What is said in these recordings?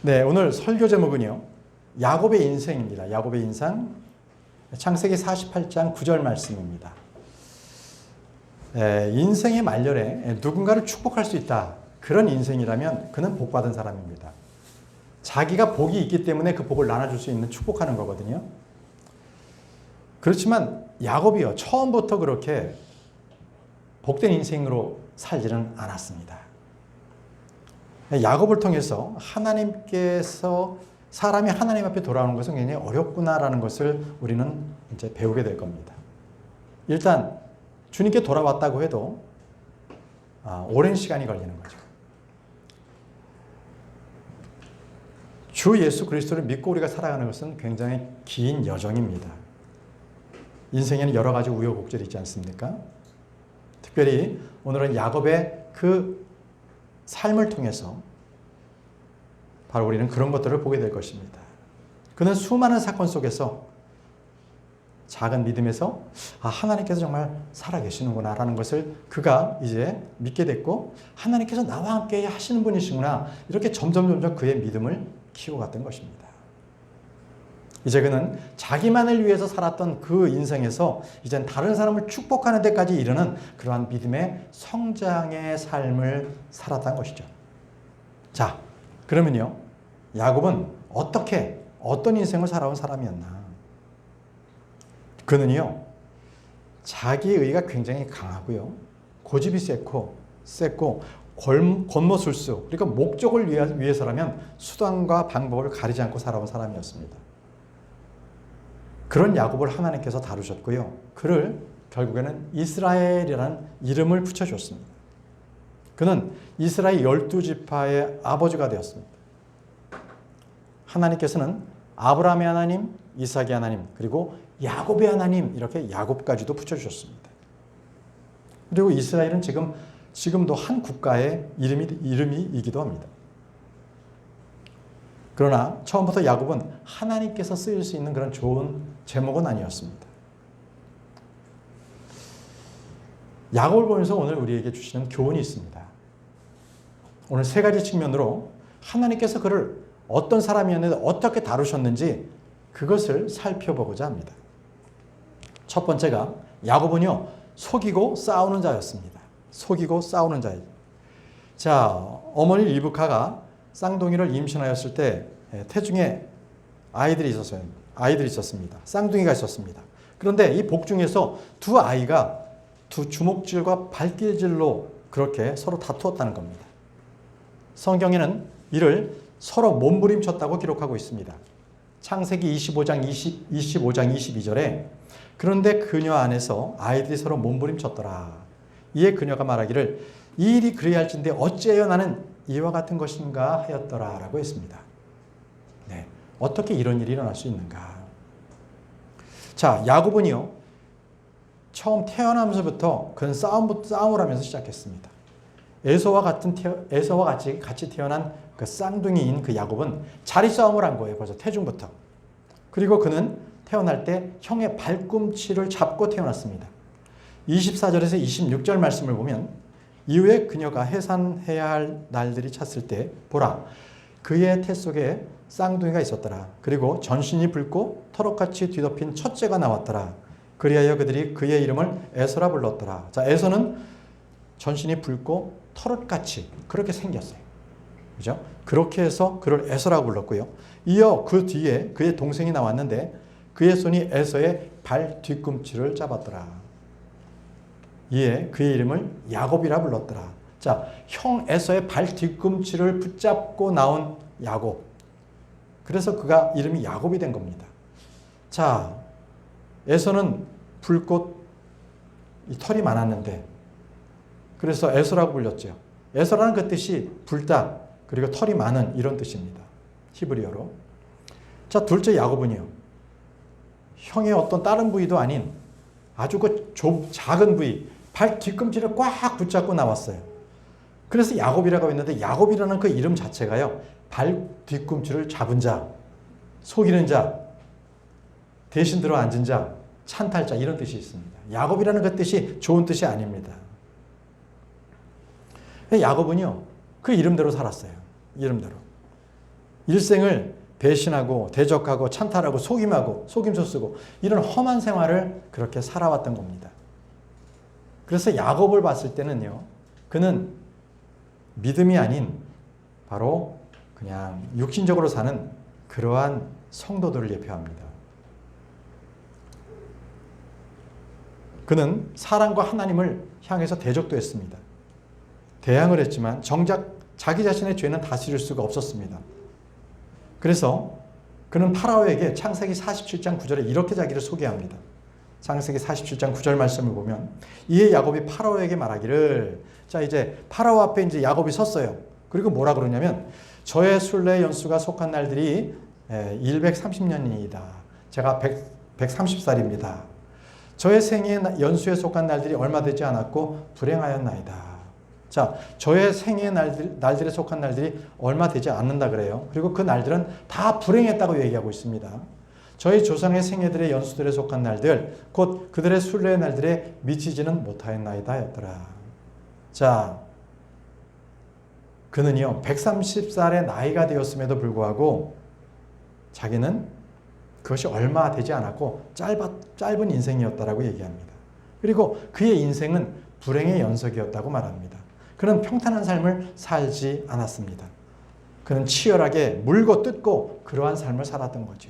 네, 오늘 설교 제목은요, 야곱의 인생입니다. 야곱의 인생, 창세기 48장 9절 말씀입니다. 인생의 말년에 누군가를 축복할 수 있다. 그런 인생이라면 그는 복받은 사람입니다. 자기가 복이 있기 때문에 그 복을 나눠줄 수 있는 축복하는 거거든요. 그렇지만 야곱이요, 처음부터 그렇게 복된 인생으로 살지는 않았습니다. 야곱을 통해서 하나님께서 사람이 하나님 앞에 돌아오는 것은 굉장히 어렵구나라는 것을 우리는 이제 배우게 될 겁니다. 일단 주님께 돌아왔다고 해도 오랜 시간이 걸리는 거죠. 주 예수 그리스도를 믿고 우리가 살아가는 것은 굉장히 긴 여정입니다. 인생에는 여러 가지 우여곡절이 있지 않습니까? 특별히 오늘은 야곱의 그 삶을 통해서 바로 우리는 그런 것들을 보게 될 것입니다. 그는 수많은 사건 속에서 작은 믿음에서 하나님께서 정말 살아계시는구나 라는 것을 그가 이제 믿게 됐고, 하나님께서 나와 함께 하시는 분이시구나, 이렇게 점점 그의 믿음을 키워갔던 것입니다. 이제 그는 자기만을 위해서 살았던 그 인생에서 이젠 다른 사람을 축복하는 데까지 이르는 그러한 믿음의 성장의 삶을 살았다는 것이죠. 자, 그러면요, 야곱은 어떤 인생을 살아온 사람이었나? 그는요, 자기의가 굉장히 강하고요, 고집이 셌고 권모술수, 그러니까 목적을 위해서라면 수단과 방법을 가리지 않고 살아온 사람이었습니다. 그런 야곱을 하나님께서 다루셨고요, 그를 결국에는 이스라엘이라는 이름을 붙여줬습니다. 그는 이스라엘 12지파의 아버지가 되었습니다. 하나님께서는 아브라함의 하나님, 이삭의 하나님, 그리고 야곱의 하나님, 이렇게 야곱까지도 붙여주셨습니다. 그리고 이스라엘은 지금도 한 국가의 이름이기도 합니다. 그러나 처음부터 야곱은 하나님께서 쓰일 수 있는 그런 좋은 제목은 아니었습니다. 야곱을 보면서 오늘 우리에게 주시는 교훈이 있습니다. 오늘 세 가지 측면으로 하나님께서 그를 어떤 사람이었는데 어떻게 다루셨는지 그것을 살펴보고자 합니다. 첫 번째가, 야곱은요, 속이고 싸우는 자였습니다. 속이고 싸우는 자예요. 자, 어머니 리브카가 쌍둥이를 임신하였을 때 태중에 아이들이 있었습니다. 쌍둥이가 있었습니다. 그런데 이 복중에서 두 아이가 두 주먹질과 발길질로 그렇게 서로 다투었다는 겁니다. 성경에는 이를 서로 몸부림쳤다고 기록하고 있습니다. 창세기 25장 22절에 그런데 그녀 안에서 아이들이 서로 몸부림쳤더라. 이에 그녀가 말하기를 이 일이 그래야 할진대 어찌하여 나는 이와 같은 것인가 하였더라 라고 했습니다. 네, 어떻게 이런 일이 일어날 수 있는가? 자, 야곱은요, 처음 태어나면서부터 그는 싸움을 하면서 시작했습니다. 에서와 같이 태어난 그 쌍둥이인 그 야곱은 자리 싸움을 한 거예요. 벌써 태중부터. 그리고 그는 태어날 때 형의 발꿈치를 잡고 태어났습니다. 24절에서 26절 말씀을 보면, 이후에 그녀가 해산해야 할 날들이 찼을 때 보라, 그의 태 속에 쌍둥이가 있었더라. 그리고 전신이 붉고 터럭같이 뒤덮인 첫째가 나왔더라. 그리하여 그들이 그의 이름을 에서라 불렀더라. 자, 에서는 전신이 붉고 터럭같이 그렇게 생겼어요. 그죠? 그렇게 해서 그를 에서라고 불렀고요. 이어 그 뒤에 그의 동생이 나왔는데 그의 손이 에서의 발 뒤꿈치를 잡았더라. 이에 그의 이름을 야곱이라 불렀더라. 자, 형 에서의 발 뒤꿈치를 붙잡고 나온 야곱. 그래서 그가 이름이 야곱이 된 겁니다. 자, 에서는 붉고 털이 많았는데 그래서 에서라고 불렸죠. 에서라는 그 뜻이 붉다, 그리고 털이 많은, 이런 뜻입니다. 히브리어로. 자, 둘째 야곱은요, 형의 어떤 다른 부위도 아닌 아주 그 작은 부위, 발 뒤꿈치를 꽉 붙잡고 나왔어요. 그래서 야곱이라고 했는데, 야곱이라는 그 이름 자체가요, 발 뒤꿈치를 잡은 자, 속이는 자, 대신 들어 앉은 자, 찬탈자, 이런 뜻이 있습니다. 야곱이라는 그 뜻이 좋은 뜻이 아닙니다. 야곱은요, 그 이름대로 살았어요. 이름대로. 일생을 배신하고 대적하고 찬탈하고 속임하고 속임수 쓰고 이런 험한 생활을 그렇게 살아왔던 겁니다. 그래서 야곱을 봤을 때는요, 그는 믿음이 아닌 바로 그냥 육신적으로 사는 그러한 성도들을 예표합니다. 그는 사랑과 하나님을 향해서 대적도 했습니다. 대항을 했지만 정작 자기 자신의 죄는 다스릴 수가 없었습니다. 그래서 그는 파라오에게 창세기 47장 9절에 이렇게 자기를 소개합니다. 창세기 47장 9절 말씀을 보면 이에 야곱이 파라오에게 말하기를, 자 이제 파라오 앞에 이제 야곱이 섰어요. 그리고 뭐라 그러냐면 저의 순례 연수가 속한 날들이 130년이다. 제가 130살입니다. 저의 생애 연수에 속한 날들이 얼마 되지 않았고 불행하였나이다. 자, 저의 생애 날들에 속한 날들이 얼마 되지 않는다 그래요. 그리고 그 날들은 다 불행했다고 얘기하고 있습니다. 저희 조상의 생애들의 연수들에 속한 날들, 곧 그들의 순례의 날들에 미치지는 못하였나이다 였더라. 자, 그는요 130살의 나이가 되었음에도 불구하고 자기는 그것이 얼마 되지 않았고 짧은 인생이었다라고 얘기합니다. 그리고 그의 인생은 불행의 연속이었다고 말합니다. 그는 평탄한 삶을 살지 않았습니다. 그는 치열하게 물고 뜯고 그러한 삶을 살았던 거죠.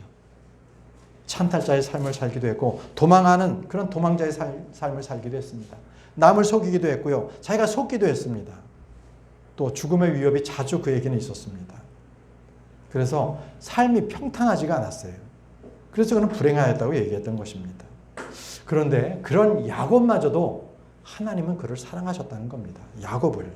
찬탈자의 삶을 살기도 했고 도망하는 그런 도망자의 삶을 살기도 했습니다. 남을 속이기도 했고요. 자기가 속기도 했습니다. 또 죽음의 위협이 자주 그에게는 있었습니다. 그래서 삶이 평탄하지가 않았어요. 그래서 그는 불행하였다고 얘기했던 것입니다. 그런데 그런 야곱마저도 하나님은 그를 사랑하셨다는 겁니다. 야곱을.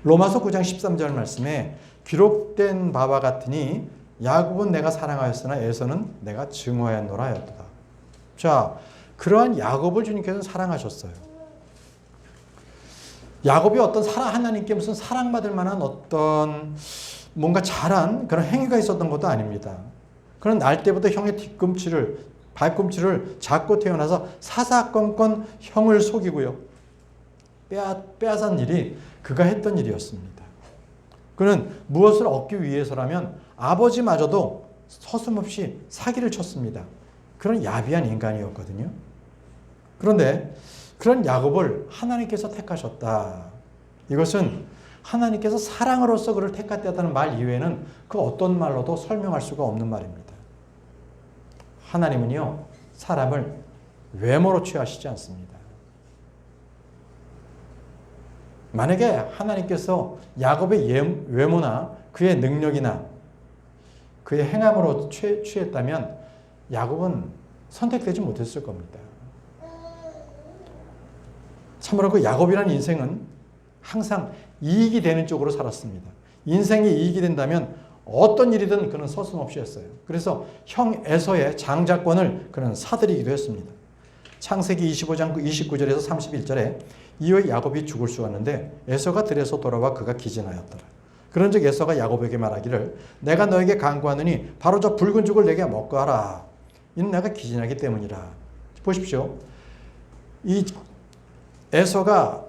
로마서 9장 13절 말씀에 기록된 바와 같으니 야곱은 내가 사랑하였으나 에서는 내가 증오하였노라 하였도다. 자, 그러한 야곱을 주님께서는 사랑하셨어요. 야곱이 어떤 하나님께 무슨 사랑받을 만한 어떤 뭔가 잘한 그런 행위가 있었던 것도 아닙니다. 그는 날 때부터 형의 발꿈치를 잡고 태어나서 사사건건 형을 속이고요. 빼앗은 일이 그가 했던 일이었습니다. 그는 무엇을 얻기 위해서라면 아버지마저도 서슴없이 사기를 쳤습니다. 그런 야비한 인간이었거든요. 그런데 그런 야곱을 하나님께서 택하셨다. 이것은 하나님께서 사랑으로서 그를 택하셨다는 말 이외에는 그 어떤 말로도 설명할 수가 없는 말입니다. 하나님은요, 사람을 외모로 취하시지 않습니다. 만약에 하나님께서 야곱의 외모나 그의 능력이나 그의 행함으로 취했다면 야곱은 선택되지 못했을 겁니다. 참으로 그 야곱이라는 인생은 항상 이익이 되는 쪽으로 살았습니다. 인생이 이익이 된다면 어떤 일이든 그는 서슴없이 했어요. 그래서 형 에서의 장자권을 그는 사들이기도 했습니다. 창세기 25장 29절에서 31절에 이후에 야곱이 죽을 수였는데 에서가 들에서 돌아와 그가 기진하였더라. 그런즉 에서가 야곱에게 말하기를 내가 너에게 간구하느니 바로 저 붉은 죽을 내게 먹고 하라. 이는 내가 기진하기 때문이라. 보십시오. 이 에서가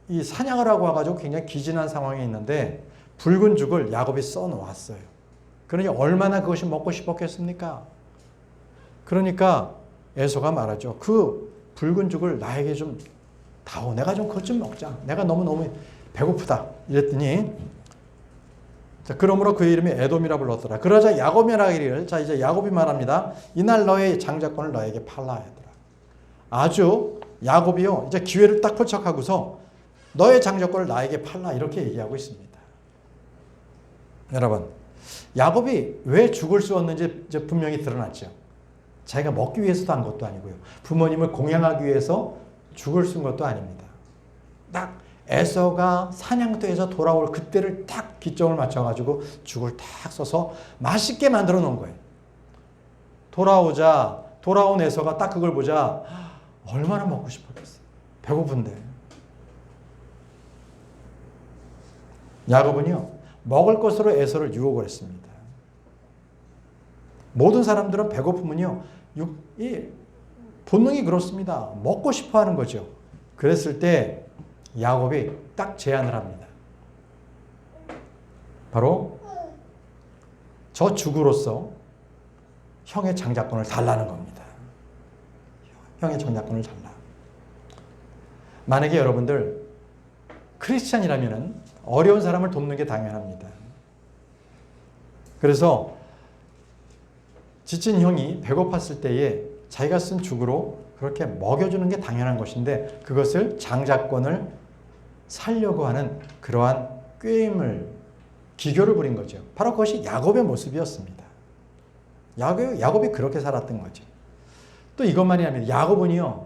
이 사냥을 하고 와가지고 굉장히 기진한 상황에 있는데 붉은 죽을 야곱이 써놓았어요. 그러니 얼마나 그것이 먹고 싶었겠습니까? 그러니까 에서가 말하죠. 그 붉은 죽을 나에게 좀 다오. 내가 좀 그것 좀 먹자. 내가 너무너무 배고프다. 이랬더니 자, 그러므로 그의 이름이 에돔이라 불렀더라. 그러자 야곱이 말하기를, 자 이제 야곱이 말합니다. 이날 너의 장자권을 너에게 팔라 하더라. 아주 야곱이요 이제 기회를 딱 포착하고서 너의 장자권을 나에게 팔라 이렇게 얘기하고 있습니다. 여러분, 야곱이 왜 죽을 수 없는지 이제 분명히 드러났죠. 자기가 먹기 위해서도 한 것도 아니고요. 부모님을 공양하기 위해서 죽을 쓴 것도 아닙니다. 딱 에서가 사냥터에서 돌아올 그때를 딱 기점을 맞춰가지고 죽을 딱 써서 맛있게 만들어 놓은 거예요. 돌아온 에서가 딱 그걸 보자 얼마나 먹고 싶었겠어요. 배고픈데. 야곱은요. 먹을 것으로 에서를 유혹을 했습니다. 모든 사람들은 배고프면요. 이 본능이 그렇습니다. 먹고 싶어 하는 거죠. 그랬을 때 야곱이 딱 제안을 합니다. 바로 저 죽으로서 형의 장자권을 달라는 겁니다. 형의 장자권을 달라. 만약에 여러분들 크리스찬이라면 어려운 사람을 돕는 게 당연합니다. 그래서 지친 형이 배고팠을 때에 자기가 쓴 죽으로 그렇게 먹여주는 게 당연한 것인데 그것을 장자권을 살려고 하는 그러한 꾀임을 기교를 부린 거죠. 바로 그것이 야곱의 모습이었습니다. 야곱이 그렇게 살았던 거죠. 또 이것만이 아니라 야곱은요,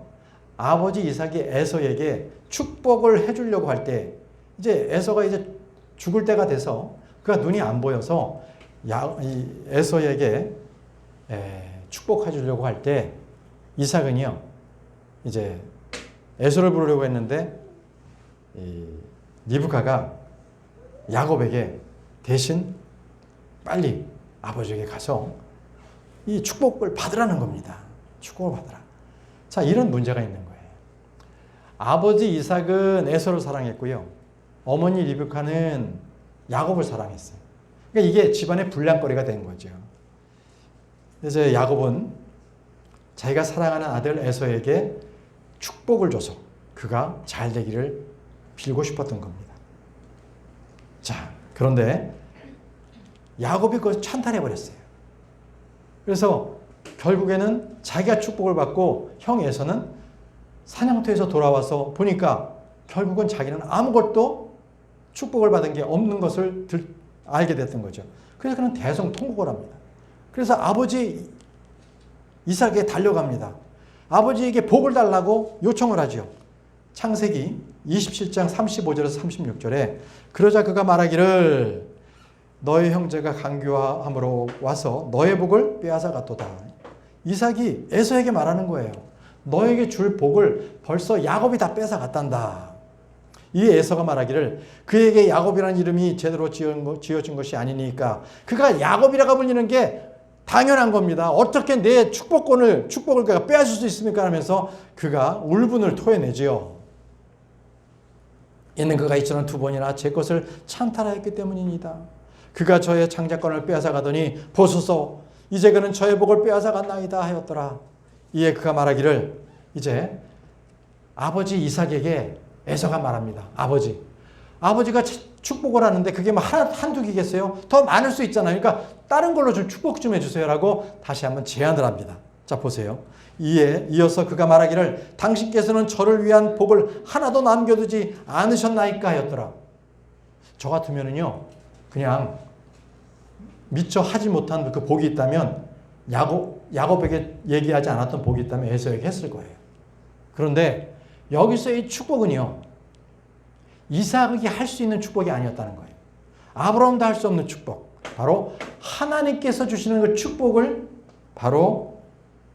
아버지 이삭이 에서에게 축복을 해주려고 할 때 이제 에서가 이제 죽을 때가 돼서 그가 눈이 안 보여서 에서에게 축복해 주려고 할 때 이삭은요 이제 에서를 부르려고 했는데 리브카가 야곱에게 대신 빨리 아버지에게 가서 이 축복을 받으라는 겁니다. 축복을 받으라. 자, 이런 문제가 있는 거예요. 아버지 이삭은 에서를 사랑했고요. 어머니 리브카는 야곱을 사랑했어요. 그러니까 이게 집안의 불량거리가 된 거죠. 이제 야곱은 자기가 사랑하는 아들 에서에게 축복을 줘서 그가 잘 되기를 빌고 싶었던 겁니다. 자, 그런데 야곱이 그걸 찬탈해버렸어요. 그래서 결국에는 자기가 축복을 받고 형 에서는 사냥터에서 돌아와서 보니까 결국은 자기는 아무것도 축복을 받은 게 없는 것을 알게 됐던 거죠. 그래서 그는 대성통곡을 합니다. 그래서 아버지 이삭에게 달려갑니다. 아버지에게 복을 달라고 요청을 하죠. 창세기 27장 35절에서 36절에 그러자 그가 말하기를 너의 형제가 강교함으로 와서 너의 복을 빼앗아갔도다. 이삭이 에서에게 말하는 거예요. 너에게 줄 복을 벌써 야곱이 다 뺏어갔단다. 이 에서가 말하기를 그에게 야곱이라는 이름이 제대로 지어진 것이 아니니까 그가 야곱이라고 불리는 게 당연한 겁니다. 어떻게 내 축복을 그가 빼앗을 수 있습니까? 하면서 그가 울분을 토해내지요. 이는 그가 이처럼 두 번이나 제 것을 찬탈하였기 때문입니다. 그가 저의 장자권을 빼앗아가더니 보소서 이제 그는 저의 복을 빼앗아갔나이다 하였더라. 이에 그가 말하기를 이제 아버지 이삭에게 에서가 말합니다. 아버지가 축복을 하는데 그게 뭐 한두 개겠어요? 더 많을 수 있잖아요. 그러니까 다른 걸로 좀 축복 좀 해주세요 라고 다시 한번 제안을 합니다. 자, 보세요. 이어서 그가 말하기를 당신께서는 저를 위한 복을 하나도 남겨두지 않으셨나이까 하였더라. 저 같으면은요 그냥 미처 하지 못한 그 복이 있다면 야곱에게 얘기하지 않았던 복이 있다면 에서에게 했을 거예요. 그런데 여기서 이 축복은요 이삭이 할 수 있는 축복이 아니었다는 거예요. 아브라함도 할 수 없는 축복. 바로 하나님께서 주시는 그 축복을 바로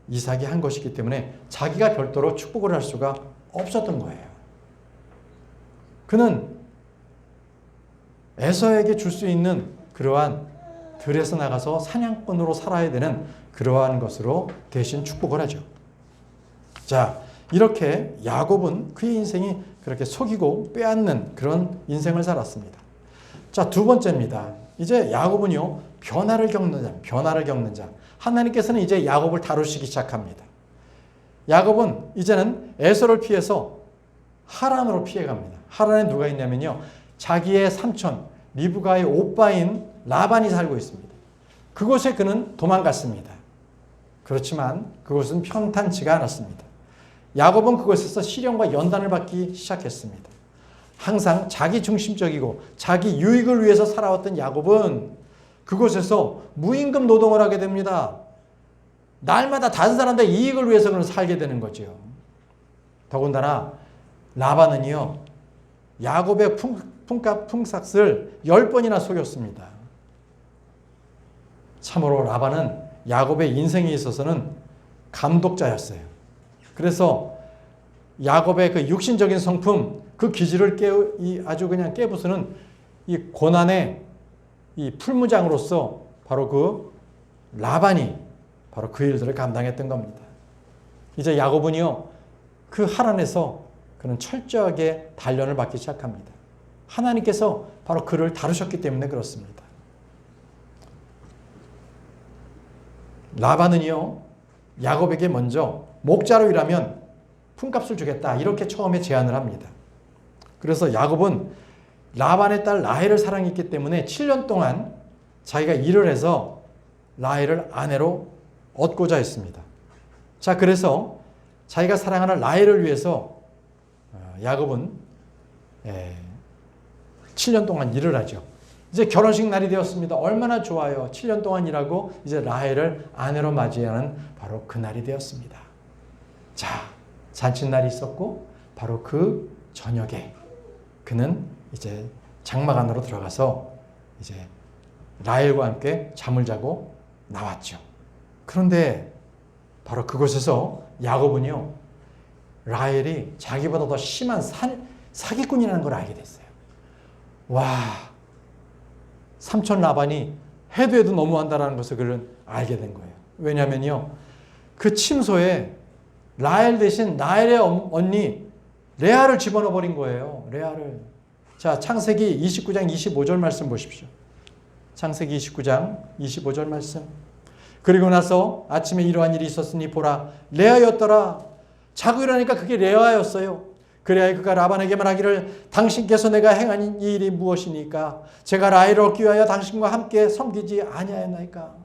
이삭이 한 것이기 때문에 자기가 별도로 축복을 할 수가 없었던 거예요. 그는 에서에게 줄 수 있는 그러한 들에서 나가서 사냥꾼으로 살아야 되는 그러한 것으로 대신 축복을 하죠. 자, 이렇게 야곱은 그의 인생이 그렇게 속이고 빼앗는 그런 인생을 살았습니다. 자, 두 번째입니다. 이제 야곱은요, 변화를 겪는 자. 하나님께서는 이제 야곱을 다루시기 시작합니다. 야곱은 이제는 에서를 피해서 하란으로 피해갑니다. 하란에 누가 있냐면요, 자기의 삼촌 리브가의 오빠인 라반이 살고 있습니다. 그곳에 그는 도망갔습니다. 그렇지만 그곳은 편탄치가 않았습니다. 야곱은 그곳에서 시련과 연단을 받기 시작했습니다. 항상 자기 중심적이고 자기 유익을 위해서 살아왔던 야곱은 그곳에서 무임금 노동을 하게 됩니다. 날마다 다른 사람들의 이익을 위해서 그는 살게 되는 거죠. 더군다나 라반은요, 야곱의 품삯을 10번이나 속였습니다. 참으로 라반은 야곱의 인생에 있어서는 감독자였어요. 그래서 야곱의 그 육신적인 성품, 그 기질을 아주 그냥 깨부수는 이 고난의 이 풀무장으로서 바로 그 라반이 바로 그 일들을 감당했던 겁니다. 이제 야곱은요, 그 하란에서 그는 철저하게 단련을 받기 시작합니다. 하나님께서 바로 그를 다루셨기 때문에 그렇습니다. 라반은요, 야곱에게 먼저 목자로 일하면 품값을 주겠다. 이렇게 처음에 제안을 합니다. 그래서 야곱은 라반의 딸 라헬을 사랑했기 때문에 7년 동안 자기가 일을 해서 라헬을 아내로 얻고자 했습니다. 자, 그래서 자기가 사랑하는 라헬을 위해서 야곱은 7년 동안 일을 하죠. 이제 결혼식 날이 되었습니다. 얼마나 좋아요. 7년 동안 일하고 이제 라헬을 아내로 맞이하는 바로 그 날이 되었습니다. 자, 잔칫날이 있었고 바로 그 저녁에 그는 이제 장막 안으로 들어가서 이제 라헬과 함께 잠을 자고 나왔죠. 그런데 바로 그곳에서 야곱은요, 라헬이 자기보다 더 심한 사기꾼이라는 걸 알게 됐어요. 와, 삼촌 라반이 해도 너무한다라는 것을 그는 알게 된 거예요. 왜냐면요, 그 침소에 라헬 대신 라헬의 언니 레아를 집어넣어 버린 거예요. 레아를. 자, 창세기 29장 25절 말씀 보십시오. 창세기 29장 25절 말씀. 그리고 나서 아침에 이러한 일이 있었으니 보라, 레아였더라. 자고 일어나니까 그게 레아였어요. 그래야 그가 라반에게 말하기를 당신께서 내가 행한 이 일이 무엇이니까 제가 라헬을 얻기 위하여 당신과 함께 섬기지 아니하였나이까.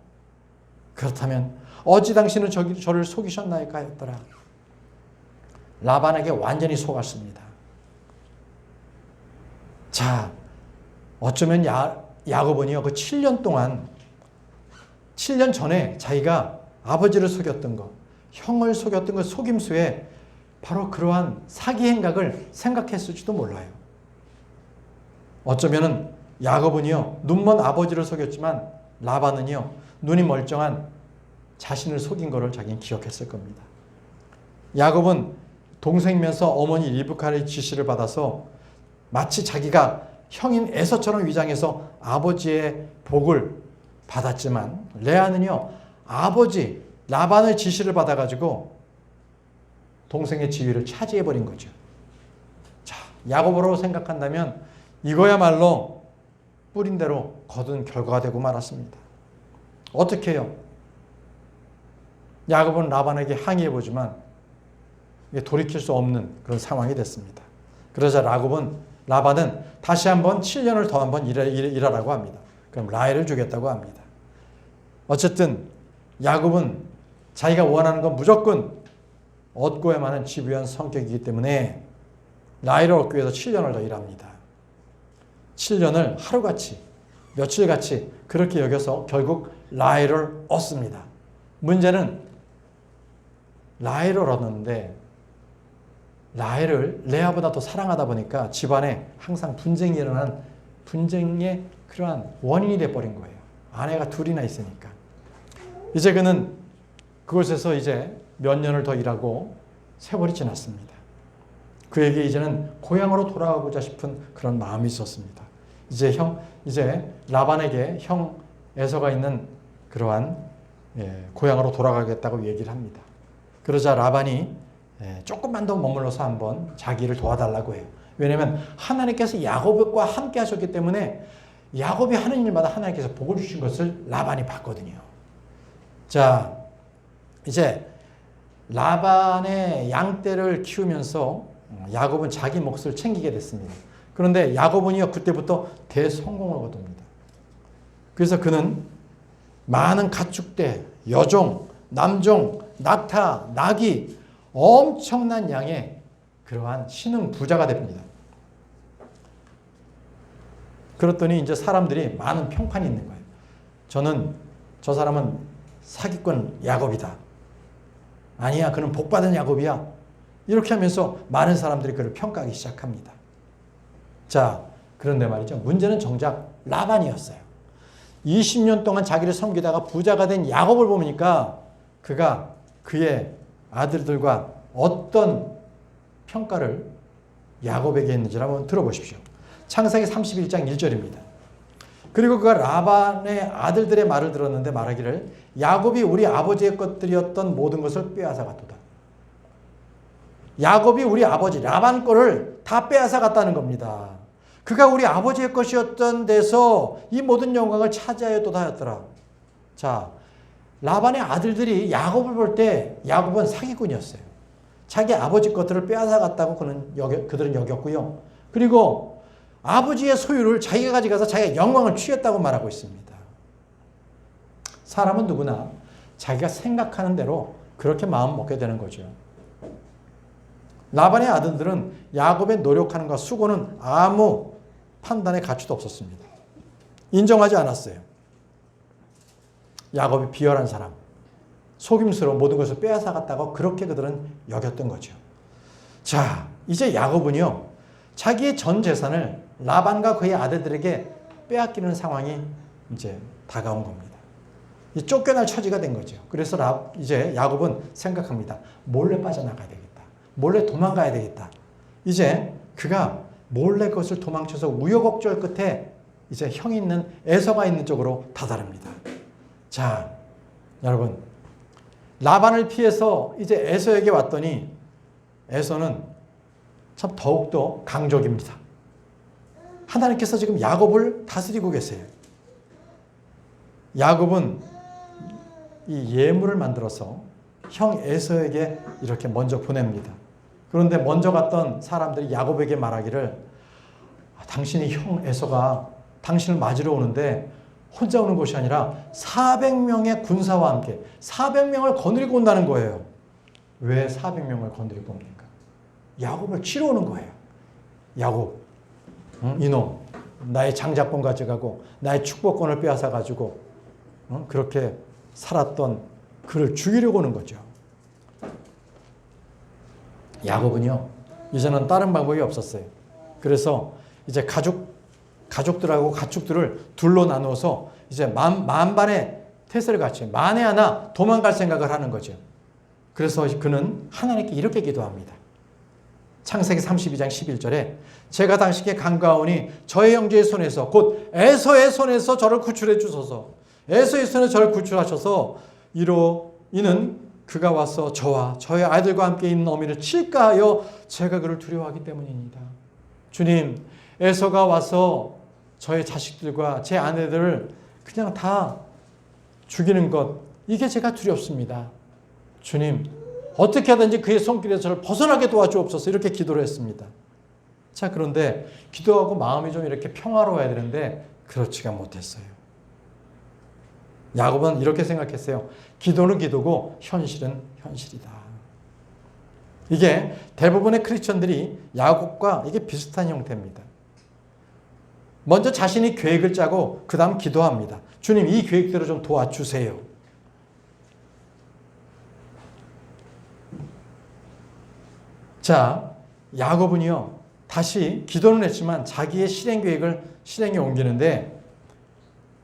그렇다면 어찌 당신은 저를 속이셨나이까 하였더라. 라반에게 완전히 속았습니다. 자, 어쩌면 야곱은요, 그 7년 동안 7년 전에 자기가 아버지를 속였던 것, 형을 속였던 그 속임수에 바로 그러한 사기 행각을 생각했을지도 몰라요. 어쩌면은 야곱은요, 눈먼 아버지를 속였지만 라반은요, 눈이 멀쩡한 자신을 속인 것을 자기는 기억했을 겁니다. 야곱은 동생이면서 어머니 리브카의 지시를 받아서 마치 자기가 형인 에서처럼 위장해서 아버지의 복을 받았지만 레아는요, 아버지 라반의 지시를 받아가지고 동생의 지위를 차지해버린 거죠. 자, 야곱으로 생각한다면 이거야말로 뿌린 대로 거둔 결과가 되고 말았습니다. 어떻게 해요? 야곱은 라반에게 항의해보지만 돌이킬 수 없는 그런 상황이 됐습니다. 그러자 라반은 다시 한번 7년을 더 한번 일하라고 합니다. 그럼 라헬을 주겠다고 합니다. 어쨌든 야곱은 자기가 원하는 건 무조건 얻고야만 하는 집요한 성격이기 때문에 라헬을 얻기 위해서 7년을 더 일합니다. 7년을 하루같이 며칠같이 그렇게 여겨서 결국 라헬을 얻습니다. 문제는 라헬을 얻었는데 라헬을 레아보다 더 사랑하다 보니까 집안에 항상 분쟁이 일어난 분쟁의 그러한 원인이 돼버린 거예요. 아내가 둘이나 있으니까. 이제 그는 그곳에서 이제 몇 년을 더 일하고 세월이 지났습니다. 그에게 이제는 고향으로 돌아가고자 싶은 그런 마음이 있었습니다. 이제 라반에게 형 에서가 있는 그러한 고향으로 돌아가겠다고 얘기를 합니다. 그러자 라반이 조금만 더 머물러서 한번 자기를 도와달라고 해요. 왜냐하면 하나님께서 야곱과 함께 하셨기 때문에 야곱이 하는 일마다 하나님께서 복을 주신 것을 라반이 봤거든요. 자, 이제 라반의 양떼를 키우면서 야곱은 자기 몫을 챙기게 됐습니다. 그런데 야곱은요, 그때부터 대성공을 거둡니다. 그래서 그는 많은 가축대, 여종, 남종, 낙타, 나귀, 엄청난 양의 그러한 신흥 부자가 됩니다. 그랬더니 이제 사람들이 많은 평판이 있는 거예요. 저 사람은 사기꾼 야곱이다. 아니야, 그는 복받은 야곱이야. 이렇게 하면서 많은 사람들이 그를 평가하기 시작합니다. 자, 그런데 말이죠. 문제는 정작 라반이었어요. 20년 동안 자기를 섬기다가 부자가 된 야곱을 보니까 그가 그의 아들들과 어떤 평가를 야곱에게 했는지를 한번 들어보십시오. 창세기 31장 1절입니다. 그리고 그가 라반의 아들들의 말을 들었는데 말하기를 야곱이 우리 아버지의 것들이었던 모든 것을 빼앗아 갔도다. 야곱이 우리 아버지 라반 거를 다 빼앗아 갔다는 겁니다. 그가 우리 아버지의 것이었던 데서 이 모든 영광을 차지하였도다 하였더라. 자, 라반의 아들들이 야곱을 볼 때 야곱은 사기꾼이었어요. 자기 아버지 것들을 빼앗아갔다고 그들은 여겼고요. 그리고 아버지의 소유를 자기가 가져가서 자기가 영광을 취했다고 말하고 있습니다. 사람은 누구나 자기가 생각하는 대로 그렇게 마음 먹게 되는 거죠. 라반의 아들들은 야곱의 노력하는 것과 수고는 아무 판단의 가치도 없었습니다. 인정하지 않았어요. 야곱이 비열한 사람, 속임수로 모든 것을 빼앗아갔다고 그렇게 그들은 여겼던 거죠. 자, 이제 야곱은요, 자기의 전 재산을 라반과 그의 아들들에게 빼앗기는 상황이 이제 다가온 겁니다. 쫓겨날 처지가 된 거죠. 그래서 이제 야곱은 생각합니다. 몰래 빠져나가야 되겠다. 몰래 도망가야 되겠다. 이제 그가 몰래 그것을 도망쳐서 우여곡절 끝에 이제 형이 있는 에서가 있는 쪽으로 다다릅니다. 자, 여러분, 라반을 피해서 이제 에서에게 왔더니 에서는 참 더욱더 강적입니다. 하나님께서 지금 야곱을 다스리고 계세요. 야곱은 이 예물을 만들어서 형 에서에게 이렇게 먼저 보냅니다. 그런데 먼저 갔던 사람들이 야곱에게 말하기를, 당신이 형 에서가 당신을 맞으러 오는데 혼자 오는 것이 아니라 400명의 군사와 함께 400명을 거느리고 온다는 거예요. 왜 400명을 거느리고 옵니까? 야곱을 치러 오는 거예요. 야곱, 이놈, 나의 장자권 가져가고 나의 축복권을 빼앗아가지고 그렇게 살았던 그를 죽이려고 오는 거죠. 야곱은요, 이제는 다른 방법이 없었어요. 그래서 이제 가족들하고 가축들을 둘로 나누어서 이제 만반의 태세를 갖춰 만에 하나 도망갈 생각을 하는 거죠. 그래서 그는 하나님께 이렇게 기도합니다. 창세기 32장 11절에 제가 당신께 간과하오니 저의 형제의 손에서 곧 에서의 손에서 저를 구출해 주소서. 에서의 손에서 저를 구출하셔서 이는 그가 와서 저와 저의 아이들과 함께 있는 어미를 칠까 하여 제가 그를 두려워하기 때문입니다. 주님, 에서가 와서 저의 자식들과 제 아내들을 그냥 다 죽이는 것, 이게 제가 두렵습니다. 주님, 어떻게 하든지 그의 손길에서 저를 벗어나게 도와주옵소서. 이렇게 기도를 했습니다. 자, 그런데 기도하고 마음이 좀 이렇게 평화로워야 되는데 그렇지가 못했어요. 야곱은 이렇게 생각했어요. 기도는 기도고 현실은 현실이다. 이게 대부분의 크리스천들이 야곱과 이게 비슷한 형태입니다. 먼저 자신이 계획을 짜고 그 다음 기도합니다. 주님, 이 계획대로 좀 도와주세요. 자, 야곱은요, 다시 기도는 했지만 자기의 실행 계획을 실행에 옮기는데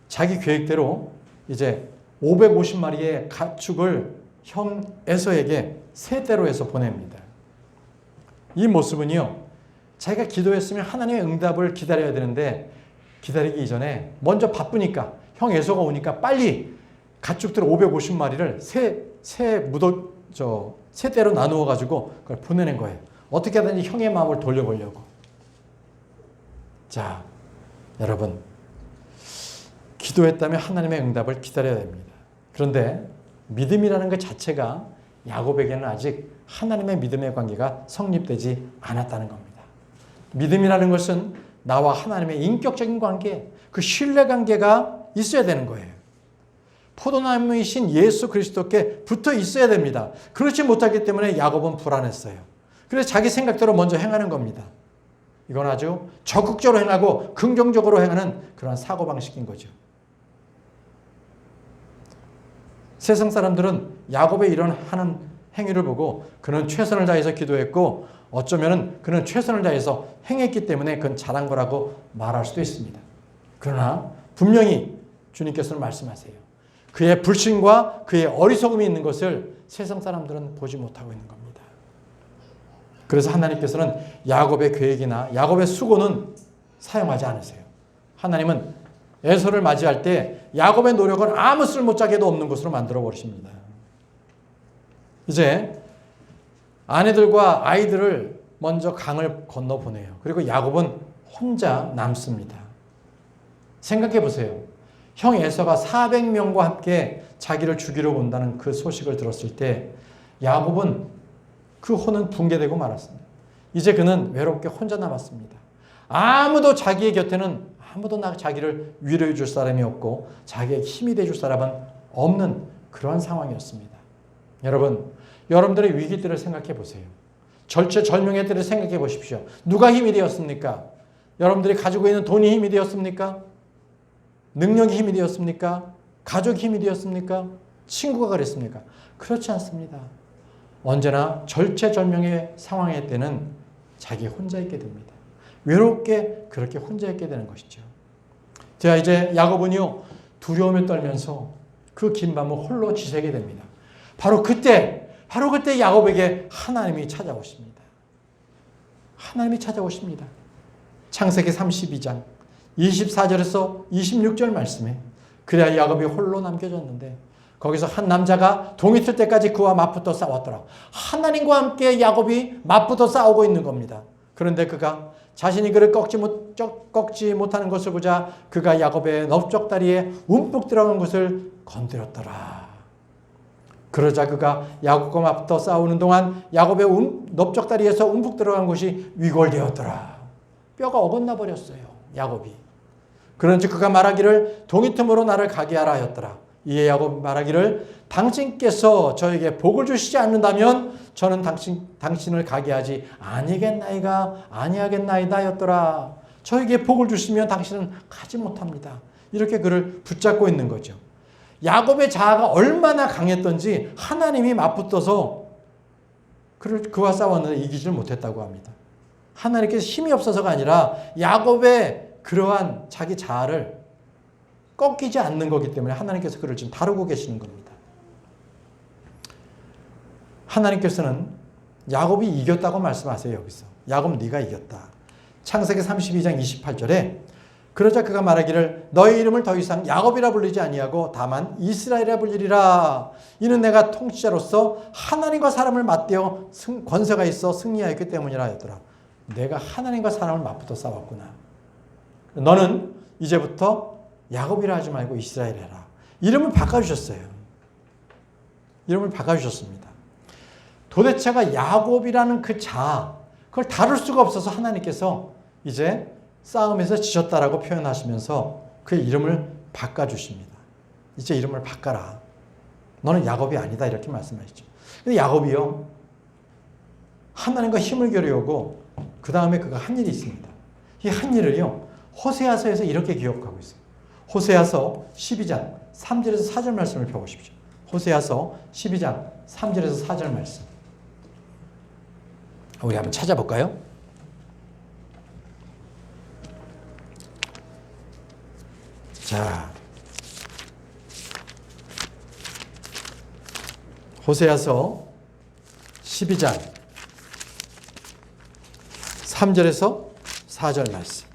자기 계획대로 이제 550마리의 가축을 형 에서에게 세대로 해서 보냅니다. 이 모습은요, 자기가 기도했으면 하나님의 응답을 기다려야 되는데 기다리기 이전에 먼저 바쁘니까 형 에서가 오니까 빨리 가축들 550마리를 세 대로 나누어 가지고 그걸 보내는 거예요. 어떻게 하든지 형의 마음을 돌려보려고. 자, 여러분, 기도했다면 하나님의 응답을 기다려야 됩니다. 그런데 믿음이라는 것 자체가 야곱에게는 아직 하나님의 믿음의 관계가 성립되지 않았다는 겁니다. 믿음이라는 것은 나와 하나님의 인격적인 관계, 그 신뢰 관계가 있어야 되는 거예요. 포도나무이신 예수 그리스도께 붙어 있어야 됩니다. 그렇지 못하기 때문에 야곱은 불안했어요. 그래서 자기 생각대로 먼저 행하는 겁니다. 이건 아주 적극적으로 행하고 긍정적으로 행하는 그런 사고방식인 거죠. 세상 사람들은 야곱의 이런 하는 행위를 보고 그는 최선을 다해서 기도했고 어쩌면 그는 최선을 다해서 행했기 때문에 그건 잘한 거라고 말할 수도 있습니다. 그러나 분명히 주님께서는 말씀하세요. 그의 불신과 그의 어리석음이 있는 것을 세상 사람들은 보지 못하고 있는 겁니다. 그래서 하나님께서는 야곱의 계획이나 야곱의 수고는 사용하지 않으세요. 하나님은 에서를 맞이할 때 야곱의 노력은 아무 쓸모짝에도 없는 것으로 만들어 버리십니다. 이제 아내들과 아이들을 먼저 강을 건너 보내요. 그리고 야곱은 혼자 남습니다. 생각해 보세요. 형 에서가 400명과 함께 자기를 죽이러 온다는 그 소식을 들었을 때 야곱은 그 혼은 붕괴되고 말았습니다. 이제 그는 외롭게 혼자 남았습니다. 아무도 자기의 곁에는 아무도 자기를 위로해 줄 사람이 없고 자기에게 힘이 돼 줄 사람은 없는 그런 상황이었습니다. 여러분, 여러분들의 위기 때를 생각해 보세요. 절체절명의 때를 생각해 보십시오. 누가 힘이 되었습니까? 여러분들이 가지고 있는 돈이 힘이 되었습니까? 능력이 힘이 되었습니까? 가족이 힘이 되었습니까? 친구가 그랬습니까? 그렇지 않습니다. 언제나 절체절명의 상황의 때는 자기 혼자 있게 됩니다. 외롭게 그렇게 혼자 있게 되는 것이죠. 자, 이제 야곱은요, 두려움에 떨면서 그 긴 밤을 홀로 지새게 됩니다. 바로 그때 야곱에게 하나님이 찾아오십니다. 하나님이 찾아오십니다. 창세기 32장 24절에서 26절 말씀에 그래야 야곱이 홀로 남겨졌는데 거기서 한 남자가 동이 틀 때까지 그와 맞붙어 싸웠더라. 하나님과 함께 야곱이 맞붙어 싸우고 있는 겁니다. 그런데 그가 자신이 그를 꺾지 못하는 것을 보자 그가 야곱의 넓적다리에 움푹 들어간 것을 건드렸더라. 그러자 그가 야곱과 맞붙어 싸우는 동안 야곱의 넓적다리에서 움푹 들어간 것이 위골되었더라. 뼈가 어긋나 버렸어요. 야곱이. 그런즉 그가 말하기를 동이 틈으로 나를 가게 하라 하였더라. 이에 야곱 말하기를 당신께서 저에게 복을 주시지 않는다면 저는 당신을 가게 하지 아니하겠나이다 하였더라. 저에게 복을 주시면 당신은 가지 못합니다. 이렇게 그를 붙잡고 있는 거죠. 야곱의 자아가 얼마나 강했던지 하나님이 맞붙어서 그와 싸웠는데 이기질 못했다고 합니다. 하나님께서 힘이 없어서가 아니라 야곱의 그러한 자기 자아를 꺾이지 않는 거기 때문에 하나님께서 그를 지금 다루고 계시는 겁니다. 하나님께서는 야곱이 이겼다고 말씀하세요. 여기서 야곱 네가 이겼다. 창세기 32장 28절에 그러자 그가 말하기를 너의 이름을 더 이상 야곱이라 불리지 아니하고 다만 이스라엘이라 불리리라. 이는 내가 통치자로서 하나님과 사람을 맞대어 권세가 있어 승리하였기 때문이라 하였더라. 내가 하나님과 사람을 맞붙어 싸웠구나. 너는 이제부터 야곱이라 하지 말고 이스라엘 해라. 이름을 바꿔주셨어요. 이름을 바꿔주셨습니다. 도대체가 야곱이라는 그 자아, 그걸 다룰 수가 없어서 하나님께서 이제 싸움에서 지셨다라고 표현하시면서 그의 이름을 바꿔주십니다. 이제 이름을 바꿔라. 너는 야곱이 아니다. 이렇게 말씀하시죠. 근데 야곱이요, 하나님과 힘을 겨루고 그 다음에 그가 한 일이 있습니다. 이 한 일을요, 호세아서에서 이렇게 기억하고 있어요. 호세아서 12장 3절에서 4절 말씀을 펴보십시오. 호세아서 12장 3절에서 4절 말씀. 우리 한번 찾아볼까요? 자, 호세아서 12장 3절에서 4절 말씀.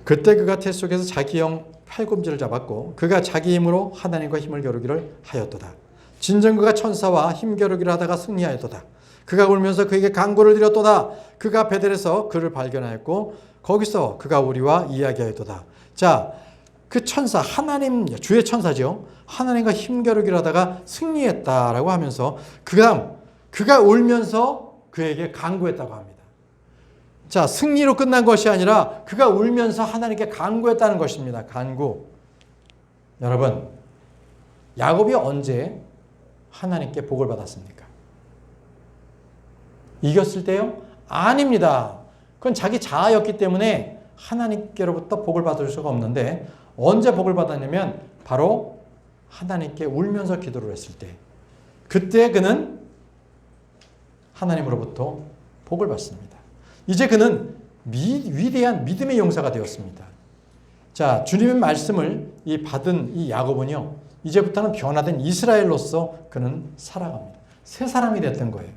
그때 그가 태 속에서 자기 형 팔꿈치를 잡았고 그가 자기 힘으로 하나님과 힘을 겨루기를 하였도다. 진정 그가 천사와 힘 겨루기를 하다가 승리하였도다. 그가 울면서 그에게 간구를 드렸도다. 그가 베델에서 그를 발견하였고 거기서 그가 우리와 이야기하였도다. 자, 그 천사, 하나님, 주의 천사죠. 하나님과 힘 겨루기를 하다가 승리했다라고 하면서 그가 울면서 그에게 간구했다고 합니다. 자, 승리로 끝난 것이 아니라 그가 울면서 하나님께 간구했다는 것입니다. 간구. 여러분, 야곱이 언제 하나님께 복을 받았습니까? 이겼을 때요? 아닙니다. 그건 자기 자아였기 때문에 하나님께로부터 복을 받을 수가 없는데 언제 복을 받았냐면 바로 하나님께 울면서 기도를 했을 때, 그때 그는 하나님으로부터 복을 받습니다. 이제 그는 위대한 믿음의 용사가 되었습니다. 자, 주님의 말씀을 받은 이 야곱은요, 이제부터는 변화된 이스라엘로서 그는 살아갑니다. 새 사람이 됐던 거예요.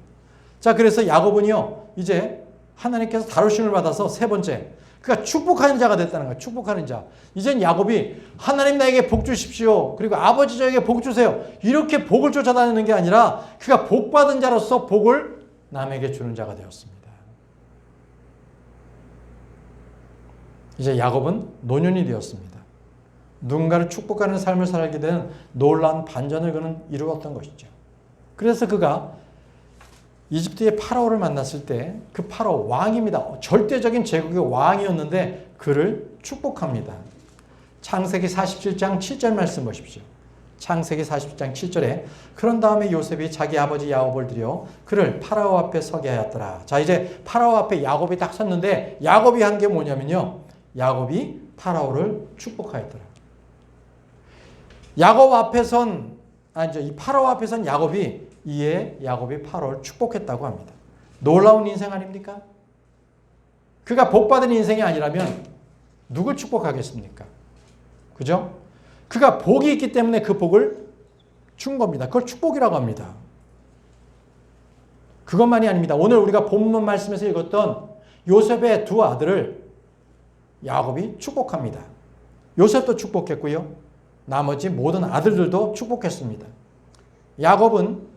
자, 그래서 야곱은요, 이제 하나님께서 다루심을 받아서 세 번째, 그가 축복하는 자가 됐다는 거예요. 축복하는 자. 이젠 야곱이 하나님 나에게 복 주십시오. 그리고 아버지 저에게 복 주세요. 이렇게 복을 쫓아다니는 게 아니라 그가 복 받은 자로서 복을 남에게 주는 자가 되었습니다. 이제 야곱은 노년이 되었습니다. 누군가를 축복하는 삶을 살게 된 놀라운 반전을 그는 이루었던 것이죠. 그래서 그가 이집트의 파라오를 만났을 때 그 파라오 왕입니다. 절대적인 제국의 왕이었는데 그를 축복합니다. 창세기 47장 7절 말씀 보십시오. 창세기 47장 7절에 그런 다음에 요셉이 자기 아버지 야곱을 들여 그를 파라오 앞에 서게 하였더라. 자, 이제 파라오 앞에 야곱이 딱 섰는데 야곱이 한 게 뭐냐면요. 야곱이 파라오를 축복하였더라. 야곱 앞에 선, 이 파라오 앞에 선 야곱이 이에 야곱이 파라오를 축복했다고 합니다. 놀라운 인생 아닙니까? 그가 복받은 인생이 아니라면 누굴 축복하겠습니까? 그죠? 그가 복이 있기 때문에 그 복을 준 겁니다. 그걸 축복이라고 합니다. 그것만이 아닙니다. 오늘 우리가 본문 말씀에서 읽었던 요셉의 두 아들을 야곱이 축복합니다. 요셉도 축복했고요. 나머지 모든 아들들도 축복했습니다. 야곱은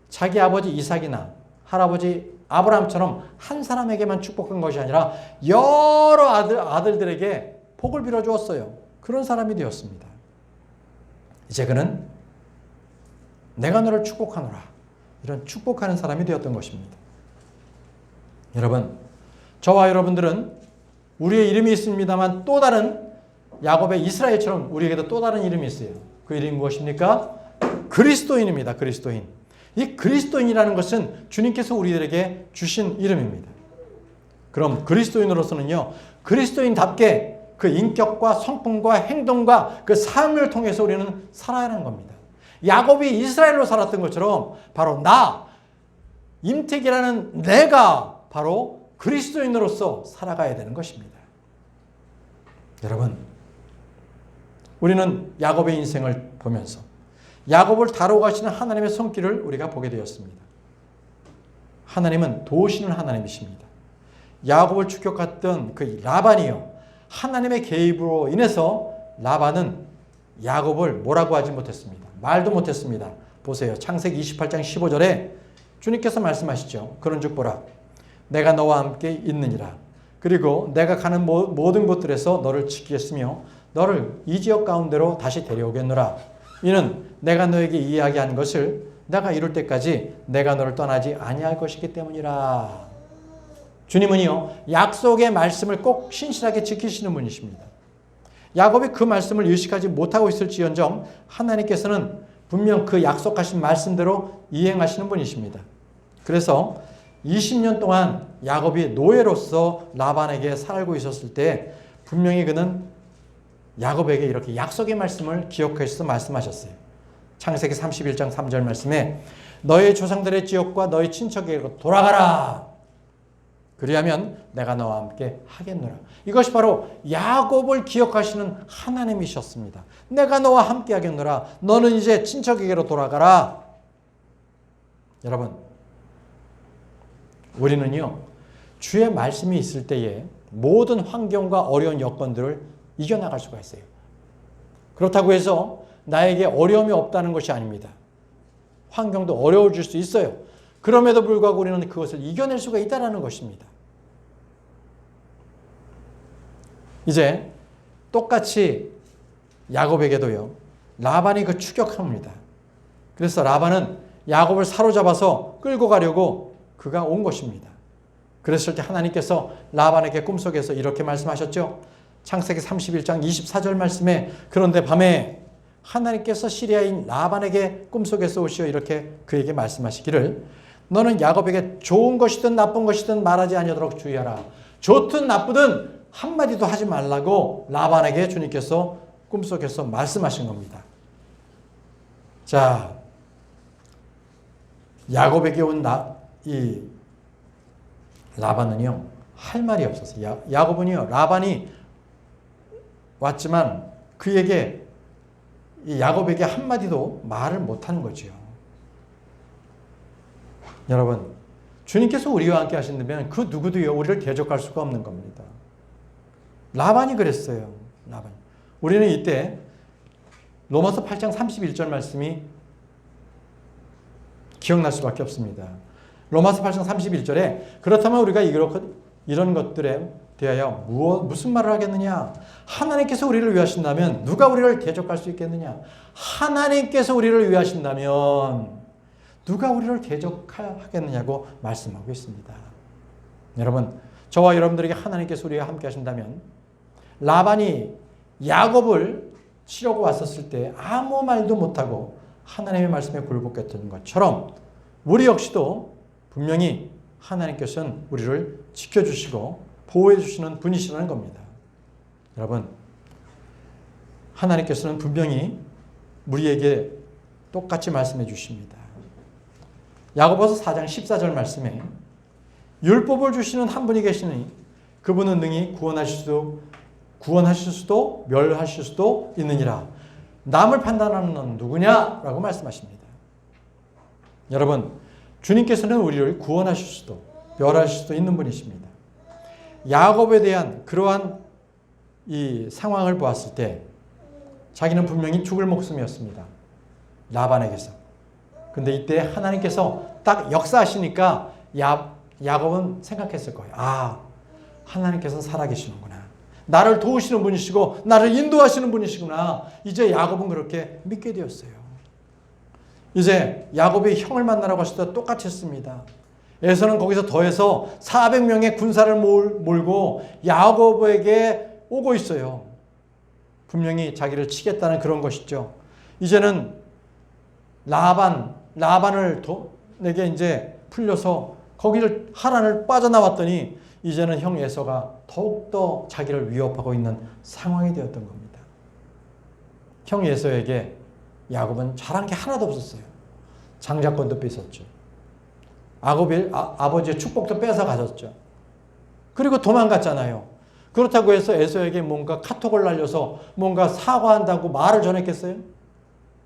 자기 아버지 이삭이나 할아버지 아브라함처럼 한 사람에게만 축복한 것이 아니라 여러 아들들에게 복을 빌어주었어요. 그런 사람이 되었습니다. 이제 그는 내가 너를 축복하노라. 이런 축복하는 사람이 되었던 것입니다. 여러분, 저와 여러분들은 우리의 이름이 있습니다만 또 다른 야곱의 이스라엘처럼 우리에게도 또 다른 이름이 있어요. 그 이름이 무엇입니까? 그리스도인입니다. 그리스도인. 이 그리스도인이라는 것은 주님께서 우리들에게 주신 이름입니다. 그럼 그리스도인으로서는요, 그리스도인답게 그 인격과 성품과 행동과 그 삶을 통해서 우리는 살아야 하는 겁니다. 야곱이 이스라엘로 살았던 것처럼 바로 나, 임택이라는 내가 바로 그리스도인으로서 살아가야 되는 것입니다. 여러분, 우리는 야곱의 인생을 보면서 야곱을 다루고 가시는 하나님의 손길을 우리가 보게 되었습니다. 하나님은 도우시는 하나님이십니다. 야곱을 추격했던 그 라반이요, 하나님의 개입으로 인해서 라반은 야곱을 뭐라고 하지 못했습니다. 말도 못했습니다. 보세요. 창세기 28장 15절에 주님께서 말씀하시죠. 그런즉 보라, 내가 너와 함께 있느니라. 그리고 내가 가는 모든 곳들에서 너를 지키겠으며 너를 이 지역 가운데로 다시 데려오겠노라. 이는 내가 너에게 이야기한 것을 내가 이룰 때까지 내가 너를 떠나지 아니할 것이기 때문이라. 주님은요, 약속의 말씀을 꼭 신실하게 지키시는 분이십니다. 야곱이 그 말씀을 의식하지 못하고 있을지언정 하나님께서는 분명 그 약속하신 말씀대로 이행하시는 분이십니다. 그래서 20년 동안 야곱이 노예로서 라반에게 살고 있었을 때 분명히 그는 야곱에게 이렇게 약속의 말씀을 기억해서 말씀하셨어요. 창세기 31장 3절 말씀에 너의 조상들의 지역과 너의 친척에게로 돌아가라. 그리하면 내가 너와 함께 하겠노라. 이것이 바로 야곱을 기억하시는 하나님이셨습니다. 내가 너와 함께 하겠노라. 너는 이제 친척에게로 돌아가라. 여러분, 우리는요, 주의 말씀이 있을 때에 모든 환경과 어려운 여건들을 이겨나갈 수가 있어요. 그렇다고 해서 나에게 어려움이 없다는 것이 아닙니다. 환경도 어려워질 수 있어요. 그럼에도 불구하고 우리는 그것을 이겨낼 수가 있다는 것입니다. 이제 똑같이 야곱에게도요, 라반이 그 추격합니다. 그래서 라반은 야곱을 사로잡아서 끌고 가려고 그가 온 것입니다. 그랬을 때 하나님께서 라반에게 꿈속에서 이렇게 말씀하셨죠. 창세기 31장 24절 말씀에 그런데 밤에 하나님께서 시리아인 라반에게 꿈속에서 오시어 이렇게 그에게 말씀하시기를 너는 야곱에게 좋은 것이든 나쁜 것이든 말하지 아니하도록 주의하라. 좋든 나쁘든 한마디도 하지 말라고 라반에게 주님께서 꿈속에서 말씀하신 겁니다. 자, 야곱에게 온 이 라반은요, 할 말이 없었어요. 야곱은요, 라반이 왔지만 그에게, 이 야곱에게 한마디도 말을 못하는 거죠. 여러분, 주님께서 우리와 함께 하신다면 그 누구도요, 우리를 대적할 수가 없는 겁니다. 라반이 그랬어요. 라반. 우리는 이때 로마서 8장 31절 말씀이 기억날 수밖에 없습니다. 로마서 8장 31절에 그렇다면 우리가 이런 것들에 대하여 무슨 말을 하겠느냐? 하나님께서 우리를 위하신다면 누가 우리를 대적할 수 있겠느냐? 하나님께서 우리를 위하신다면 누가 우리를 대적하겠느냐고 말씀하고 있습니다. 여러분, 저와 여러분들에게 하나님께서 우리와 함께 하신다면 라반이 야곱을 치려고 왔었을 때 아무 말도 못하고 하나님의 말씀에 굴복했던 것처럼 우리 역시도 분명히 하나님께서는 우리를 지켜주시고 보호해 주시는 분이시라는 겁니다. 여러분, 하나님께서는 분명히 우리에게 똑같이 말씀해 주십니다. 야고보서 4장 14절 말씀에 율법을 주시는 한 분이 계시니 그분은 능히 구원하실 수도 멸하실 수도 있느니라. 남을 판단하는 넌 누구냐? 라고 말씀하십니다. 여러분, 주님께서는 우리를 구원하실 수도 멸하실 수도 있는 분이십니다. 야곱에 대한 그러한 이 상황을 보았을 때 자기는 분명히 죽을 목숨이었습니다. 라반에게서. 근데 이때 하나님께서 딱 역사하시니까 야곱은 생각했을 거예요. 아, 하나님께서는 살아계시는구나. 나를 도우시는 분이시고 나를 인도하시는 분이시구나. 이제 야곱은 그렇게 믿게 되었어요. 이제 야곱이 형을 만나라고 하실 때 똑같이 했습니다. 에서는 거기서 더해서 400명의 군사를 몰고 야곱에게 오고 있어요. 분명히 자기를 치겠다는 그런 것이죠. 이제는 라반을 내게 이제 풀려서 거기를 하란을 빠져나왔더니 이제는 형 에서가 더욱더 자기를 위협하고 있는 상황이 되었던 겁니다. 형 에서에게 야곱은 잘한 게 하나도 없었어요. 장자권도 뺏었죠. 아버지의 축복도 뺏어 가졌죠. 그리고 도망갔잖아요. 그렇다고 해서 에서에게 뭔가 카톡을 날려서 뭔가 사과한다고 말을 전했겠어요?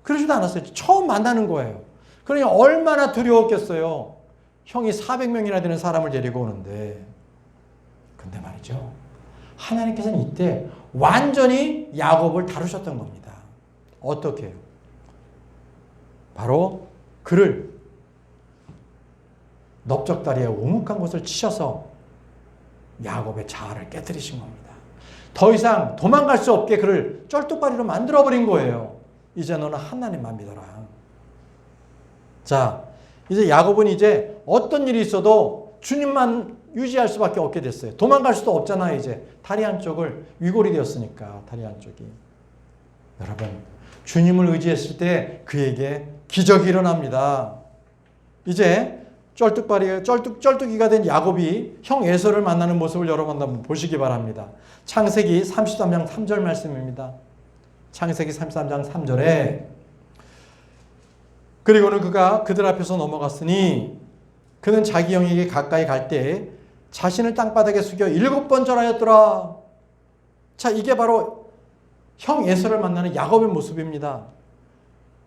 그러지도 않았어요. 처음 만나는 거예요. 그러니 얼마나 두려웠겠어요. 형이 400명이나 되는 사람을 데리고 오는데. 근데 말이죠. 하나님께서는 이때 완전히 야곱을 다루셨던 겁니다. 어떻게 해요? 바로 그를 넓적다리에 오목한 곳을 치셔서 야곱의 자아를 깨뜨리신 겁니다. 더 이상 도망갈 수 없게 그를 쩔뚝발이로 만들어버린 거예요. 이제 너는 하나님만 믿어라. 자, 이제 야곱은 이제 어떤 일이 있어도 주님만 유지할 수밖에 없게 됐어요. 도망갈 수도 없잖아요. 이제 다리 한쪽을 위골이 되었으니까 다리 한쪽이. 여러분, 주님을 의지했을 때 그에게 기적이 일어납니다. 이제 쩔뚝이가 된 야곱이 형 에서를 만나는 모습을 여러분 한번 보시기 바랍니다. 창세기 33장 3절 말씀입니다. 창세기 33장 3절에 그리고는 그가 그들 앞에서 넘어갔으니 그는 자기 형에게 가까이 갈 때 자신을 땅바닥에 숙여 7번 절하였더라. 자, 이게 바로 형 에서를 만나는 야곱의 모습입니다.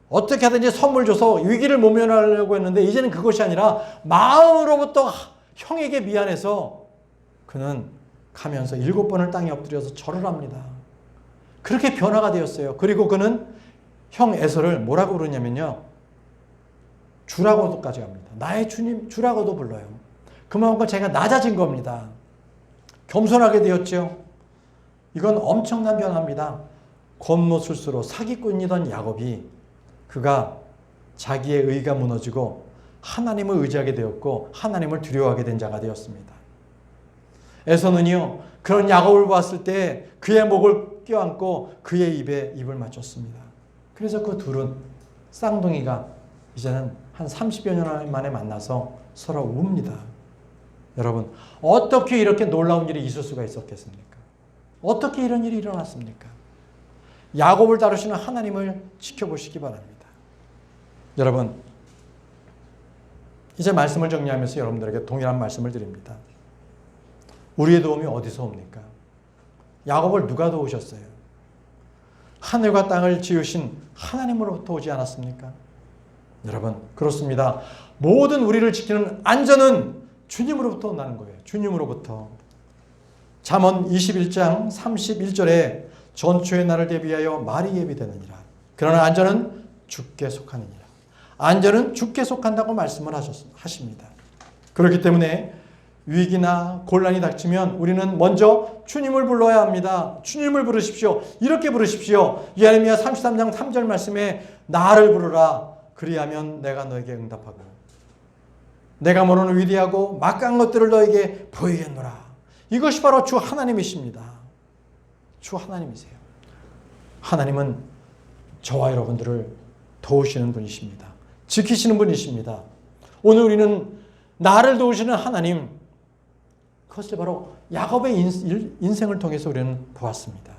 어떻게 하든지 선물 줘서 위기를 모면하려고 했는데 이제는 그것이 아니라 마음으로부터 형에게 미안해서 그는 가면서 7번을 땅에 엎드려서 절을 합니다. 그렇게 변화가 되었어요. 그리고 그는 형 에서를 뭐라고 부르냐면요. 주라고도까지 합니다. 나의 주님 주라고도 불러요. 그만큼 제가 낮아진 겁니다. 겸손하게 되었죠. 이건 엄청난 변화입니다. 겉모술수로 사기꾼이던 야곱이 그가 자기의 의가 무너지고 하나님을 의지하게 되었고 하나님을 두려워하게 된 자가 되었습니다. 에서는요, 그런 야곱을 봤을 때 그의 목을 껴안고 그의 입에 입을 맞췄습니다. 그래서 그 둘은 쌍둥이가 이제는 한 30여 년 만에 만나서 서로 웁니다. 여러분, 어떻게 이렇게 놀라운 일이 있을 수가 있었겠습니까? 어떻게 이런 일이 일어났습니까? 야곱을 다루시는 하나님을 지켜보시기 바랍니다. 여러분, 이제 말씀을 정리하면서 여러분들에게 동일한 말씀을 드립니다. 우리의 도움이 어디서 옵니까? 야곱을 누가 도우셨어요? 하늘과 땅을 지으신 하나님으로부터 오지 않았습니까? 여러분, 그렇습니다. 모든 우리를 지키는 안전은 주님으로부터 온다는 거예요. 주님으로부터. 잠언 21장 31절에 전초의 날을 대비하여 말이 예비되느니라. 그러나 안전은 주께 속하느니라. 안전은 주께 속한다고 말씀을 하십니다. 그렇기 때문에 위기나 곤란이 닥치면 우리는 먼저 주님을 불러야 합니다. 주님을 부르십시오. 이렇게 부르십시오. 예레미야 33장 3절 말씀에 나를 부르라. 그리하면 내가 너에게 응답하고 내가 모르는 위대하고 막강한 것들을 너에게 보이겠노라. 이것이 바로 주 하나님이십니다. 주 하나님이세요. 하나님은 저와 여러분들을 도우시는 분이십니다. 지키시는 분이십니다. 오늘 우리는 나를 도우시는 하나님, 그것을 바로 야곱의 인생을 통해서 우리는 보았습니다.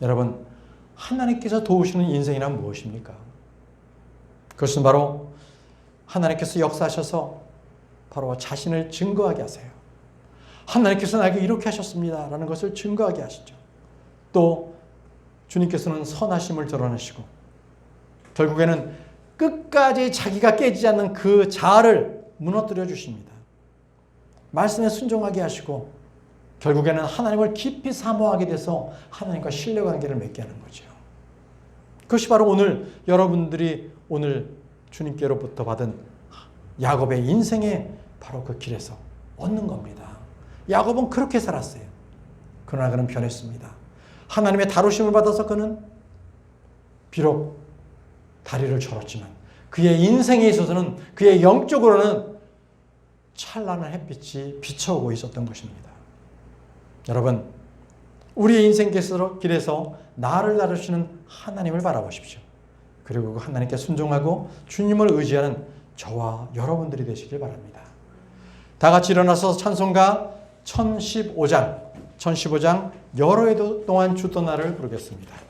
여러분, 하나님께서 도우시는 인생이란 무엇입니까? 그것은 바로 하나님께서 역사하셔서 바로 자신을 증거하게 하세요. 하나님께서 나에게 이렇게 하셨습니다 라는 것을 증거하게 하시죠. 또 주님께서는 선하심을 드러내시고 결국에는 끝까지 자기가 깨지지 않는 그 자아를 무너뜨려 주십니다. 말씀에 순종하게 하시고 결국에는 하나님을 깊이 사모하게 돼서 하나님과 신뢰관계를 맺게 하는 거죠. 그것이 바로 오늘 여러분들이 오늘 주님께로부터 받은 야곱의 인생의 바로 그 길에서 얻는 겁니다. 야곱은 그렇게 살았어요. 그러나 그는 변했습니다. 하나님의 다루심을 받아서 그는 비록 다리를 절었지만 그의 인생에 있어서는 그의 영적으로는 찬란한 햇빛이 비춰오고 있었던 것입니다. 여러분, 우리의 인생 길에서 나를 다루시는 하나님을 바라보십시오. 그리고 그 하나님께 순종하고 주님을 의지하는 저와 여러분들이 되시길 바랍니다. 다 같이 일어나서 찬송가 1015장 여러 해 동안 주 떠나를 부르겠습니다.